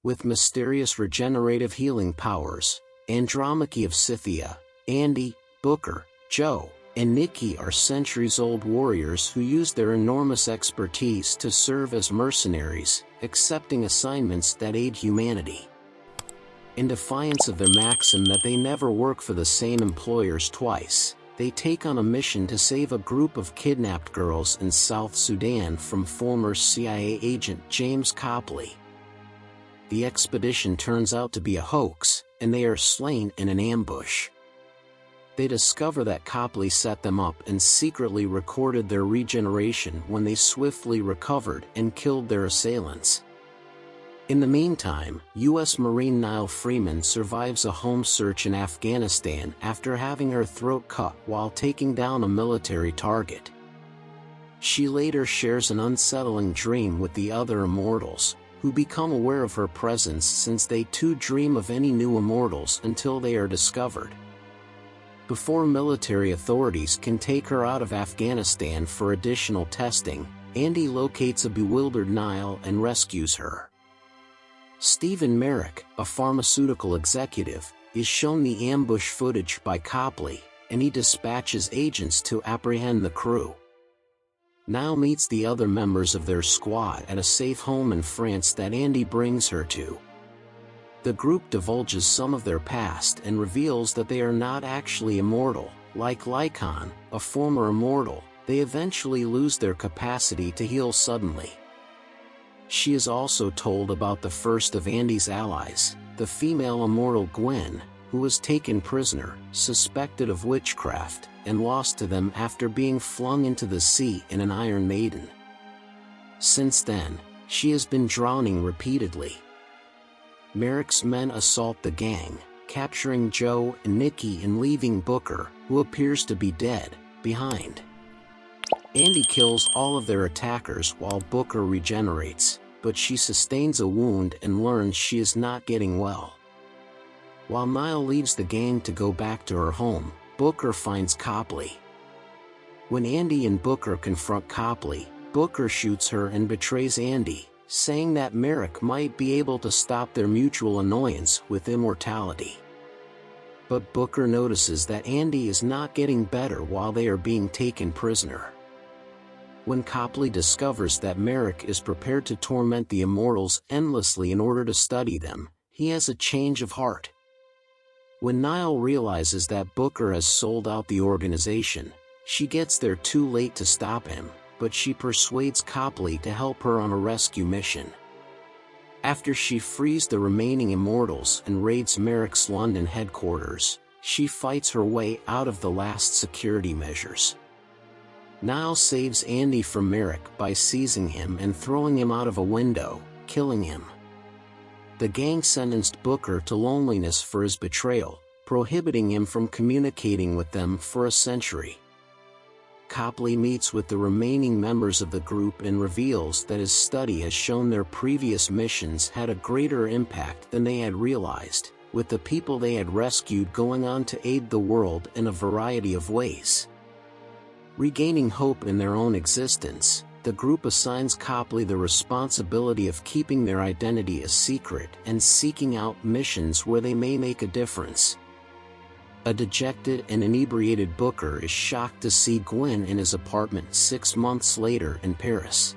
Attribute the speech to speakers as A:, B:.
A: With mysterious regenerative healing powers, Andromache of Scythia, Andy, Booker, Joe, and Nikki are centuries-old warriors who use their enormous expertise to serve as mercenaries, accepting assignments that aid humanity. In defiance of their maxim that they never work for the same employers twice, they take on a mission to save a group of kidnapped girls in South Sudan from former CIA agent James Copley. The expedition turns out to be a hoax, and they are slain in an ambush. They discover that Copley set them up and secretly recorded their regeneration when they swiftly recovered and killed their assailants. In the meantime, U.S. Marine Niall Freeman survives a home search in Afghanistan after having her throat cut while taking down a military target. She later shares an unsettling dream with the other Immortals, who become aware of her presence since they too dream of any new Immortals until they are discovered. Before military authorities can take her out of Afghanistan for additional testing, Andy locates a bewildered Niall and rescues her. Stephen Merrick, a pharmaceutical executive, is shown the ambush footage by Copley, and he dispatches agents to apprehend the crew. Niall meets the other members of their squad at a safe home in France that Andy brings her to. The group divulges some of their past and reveals that they are not actually immortal. Like Lycon, a former immortal, they eventually lose their capacity to heal suddenly. She is also told about the first of Andy's allies, the female immortal Gwen, who was taken prisoner, suspected of witchcraft, and lost to them after being flung into the sea in an Iron Maiden. Since then, she has been drowning repeatedly. Merrick's men assault the gang, capturing Joe and Nikki and leaving Booker, who appears to be dead, behind. Andy kills all of their attackers while Booker regenerates, but she sustains a wound and learns she is not getting well. While Niall leaves the gang to go back to her home, Booker finds Copley. When Andy and Booker confront Copley, Booker shoots her and betrays Andy, saying that Merrick might be able to stop their mutual annoyance with immortality. But Booker notices that Andy is not getting better while they are being taken prisoner. When Copley discovers that Merrick is prepared to torment the Immortals endlessly in order to study them, he has a change of heart. When Niall realizes that Booker has sold out the organization, she gets there too late to stop him, but she persuades Copley to help her on a rescue mission. After she frees the remaining Immortals and raids Merrick's London headquarters, she fights her way out of the last security measures. Niall saves Andy from Merrick by seizing him and throwing him out of a window, killing him. The gang sentenced Booker to loneliness for his betrayal, prohibiting him from communicating with them for a century. Copley meets with the remaining members of the group and reveals that his study has shown their previous missions had a greater impact than they had realized, with the people they had rescued going on to aid the world in a variety of ways. Regaining hope in their own existence, the group assigns Copley the responsibility of keeping their identity a secret and seeking out missions where they may make a difference. A dejected and inebriated Booker is shocked to see Gwen in his apartment 6 months later in Paris.